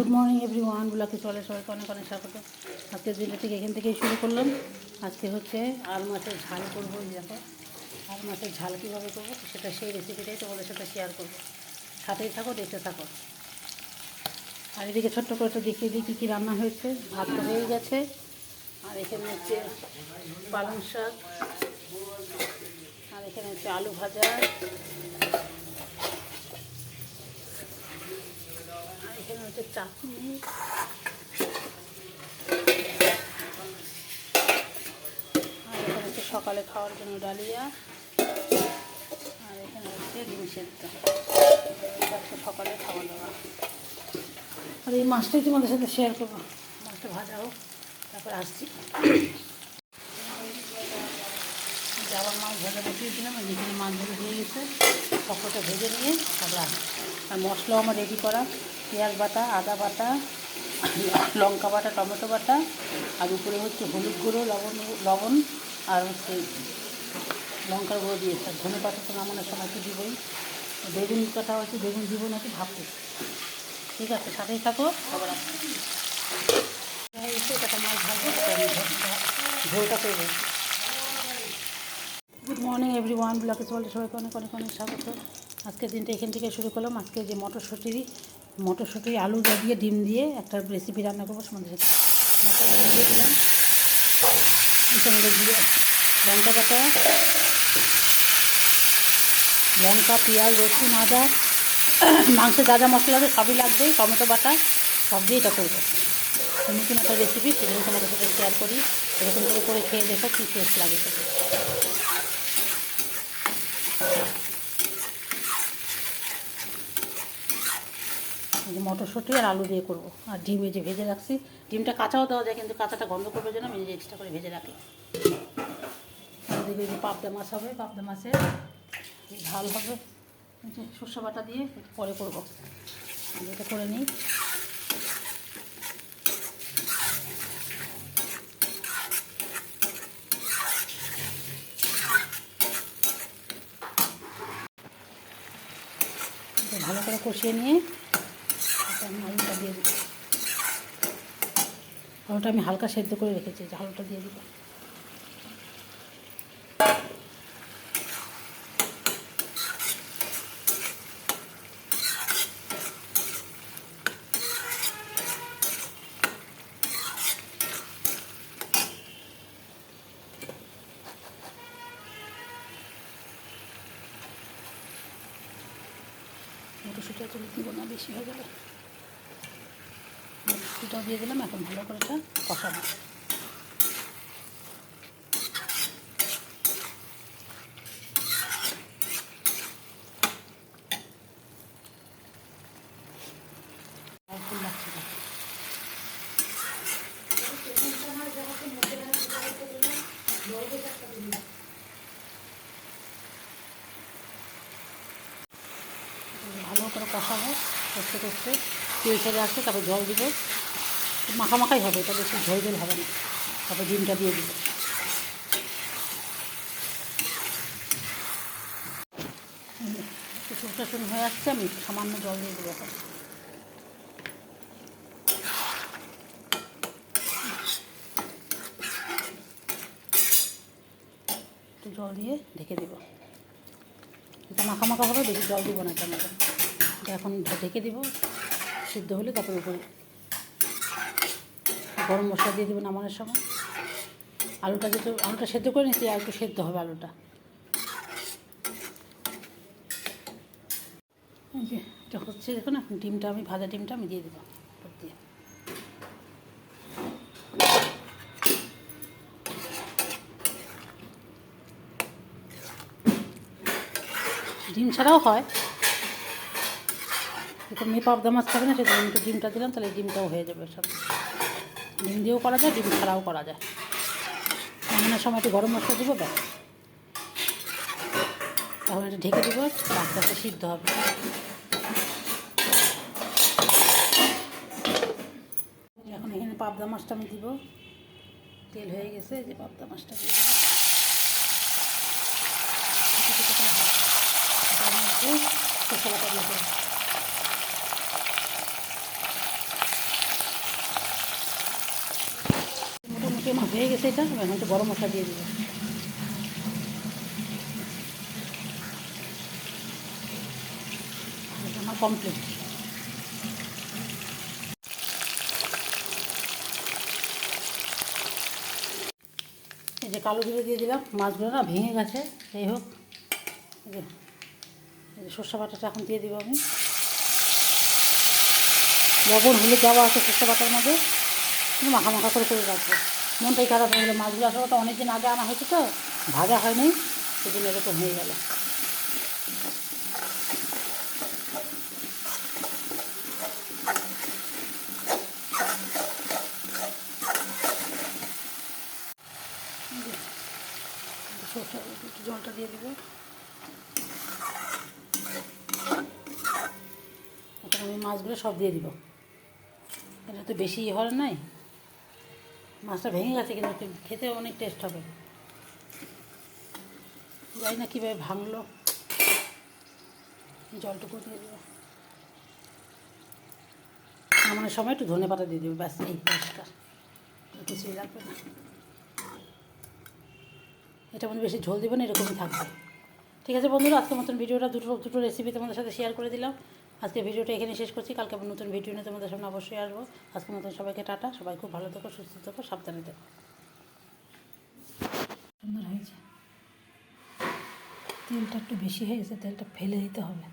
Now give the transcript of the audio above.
Good morning everyone, ব্লগে চলে সবাইকে অনেক অনেক স্বাগত। আজকের দিনটা ঠিক এখান থেকেই শুরু করলাম। আজকে হচ্ছে আর মাছের ঝাল করবো। দেখো আর মাছের ঝাল কীভাবে করবো সেটা সেই রেসিপিটাই তোমাদের সাথে শেয়ার করবো। সাথেই থাকো, দেখতে থাকো। আর এদিকে ছোট্ট করে তো দেখিয়ে দিই কী কী রান্না হয়েছে। ভাত তো হয়ে গেছে, আর এখানে হচ্ছে পালং শাক, আর এখানে হচ্ছে আলু ভাজা, আর এখানে হচ্ছে চাটনি, আর এখানে হচ্ছে সকালে খাওয়ার জন্য ডালিয়া, আর এখানে হচ্ছে ডিম সেদ্ধ। সকালে খাওয়া দাওয়া। আর এই মাছটাই তোমাদের সাথে শেয়ার করবো। মাছটা ভাজা হোক, তারপর আসছি। আবার মাছ ভাজা বসিয়ে দিলাম, যেখানে মাছগুলো হয়ে গেছে সবকটা ভেজে নিয়ে তারপর আসছি। আর মশলাও আমার রেডি করা, পেঁয়াজ বাটা, আদা বাটা, লঙ্কা বাটা, টমেটো বাটা, আর উপরে হচ্ছে হলুদ গুঁড়ো, লবণ আর হচ্ছে লঙ্কার গুঁড়ো দিয়েছে। আর ধনে পাতা তো নামানোর সময় তো দিবই। বেগুন কাটা হচ্ছে, বেগুন দিব নাকি ভাবতে। ঠিক আছে, সাথেই থাকো। আবার এটা মাছ ভাজবো, ঝোলটা করবো। গুড মর্নিং এভরিওয়ান, ব্লগে চলে সবাইকে অনেক অনেক অনেক স্বাগত। আজকের দিনটা এখান থেকে শুরু করলাম। আজকে যে মটরশুঁটি আলু দিয়ে ডিম দিয়ে একটা রেসিপি রান্না করবো তোমাদের সাথে। মশলা দিয়ে দিলাম, দিয়ে লঙ্কা বাটা, লঙ্কা, পেঁয়াজ, রসুন, আদা, মাংসে যা যা মশলা আছে সবই লাগবে, টমেটো বাটা সব দিয়ে এটা করবো। নতুন একটা রেসিপি, সেগুলো তোমাদের সাথে শেয়ার করি। এরকম করে খেয়ে দেখো কী টেস্ট লাগে সেটা। মটরশুঁটি আর আলু দিয়ে করবো। আর ডিম যে ভেজে রাখছি, ডিমটা কাঁচাও দেওয়া যায়, কিন্তু কাঁচাটা গন্ধ করবে জন্য আমি এক্সট্রা করে ভেজে রাখি। আর দেখবে যে পাবদা মাছ হবে, পাবদা মাছের ঝাল হবে সর্ষে বাটা দিয়ে, পরে করবো। এটা করে নিই। ভালো করে কষিয়ে নিয়ে আলুটা দিয়ে দিই। আলুটা আমি হালকা সেদ্ধ করে রেখেছি, আলুটা দিয়ে দিব। মটরশুঁটিটা তুলে দিব না, বেশি হয়ে গেলে। মটরশুঁটিটাও দিয়ে দিলাম। এখন ভালো করে এটা কষাবো। ফুল লাগছে না। ভালো করে কষাবো, কষতে তেল ছেড়ে আসছে, তারপর জল দিব। মাখামাখাই হবে, এটা বেশি ঝোল হবে না। তারপর ডিমটা দিয়ে দিব। একটু শুকনো হয়ে আসছে, আমি সামান্য জল দিয়ে দেবো। এখন একটু জল দিয়ে ঢেকে দেবো। এটা মাখা হবে, বেশি জল দিব না টমেটো। এটা এখন ঢেকে দিব, সিদ্ধ হলে তারপর উপরে গরম মশলা দিয়ে দেবো নামানোর সময়। আলুটা সেদ্ধ করে নিচ্ছি, আর একটু সেদ্ধ হবে আলুটা। এই যে এটা হচ্ছে, দেখো না, ডিমটা আমি ভাজা ডিমটা আমি দিয়ে দেবো দিয়ে। ডিম ছাড়াও হয়, এখন মেয়ে পাবদা মাছ খাবে না, সেজন্য একটু ডিমটা দিলাম, তাহলে ডিমটাও হয়ে যাবে। সব ডিম দিয়েও করা যায়, ডিম ছাড়াও করা যায়। নামানোর সময় একটু গরম মশলা দেবো, ব্যাস। তখন এটা ঢেকে দেবো, আস্তে আস্তে সিদ্ধ হবে। এখন এখানে পাবদা মাছটা আমি দিব। তেল হয়ে গেছে, যে পাবদা মাছটা দিয়ে দেবো। সর্ষে বাটা দিয়ে দেবো। আমার হয়ে গেছে এটা, এখন একটু গরম মশলা দিয়ে দেবো। এটা আমার কমপ্লিট। এই যে কালো জিরে দিয়ে দিলাম, মাছগুলো না ভেঙে গেছে, যাই হোক। এই যে সর্ষে বাটাটা এখন দিয়ে দিব আমি। লবণ হলুদ দেওয়া আছে সর্ষে বাটার মধ্যে, মাখা মাখা করে করে রাখবো। মনটাই খারাপ হয়ে গেলো, মাছগুলো আসলে তো অনেক দিন আগে আনা হয়েছে তো, ভাজা হয়নি, সেদিন এরকম হয়ে গেল। সর্ষে একটু জলটা দিয়ে দিব। এখন আমি মাছগুলো সব দিয়ে দিব। এটা তো বেশি হওয়ার নাই, মাছটা ভেঙে গেছে কিন্তু খেতে অনেক টেস্ট হবে। জানি না কীভাবে ভাঙলো, জলটুকু দিয়ে দেবো। নামানোর সময় একটু ধনে পাতা দিয়ে দেবো, ব্যাস, এই পরিষ্কার, কিছুই লাগবে না। এটা মধ্যে বেশি ঝোল দেবো না, এরকমই থাকবে। ঠিক আছে বন্ধুরা, আজকের মতন ভিডিওটা দুটো রেসিপি তোমাদের সাথে শেয়ার করে দিলাম। আজকে ভিডিওটা এখানে শেষ করছি, কালকে আবার নতুন ভিডিও নিয়ে তোমাদের সামনে অবশ্যই আসবো। আজকের মতন সবাইকে টাটা, সবাই খুব ভালো থেকো, সুস্থ থেকো, সাবধানে থেকো। সুন্দর হয়েছে, তেলটা একটু বেশি হয়ে গেছে, তেলটা ফেলে দিতে হবে।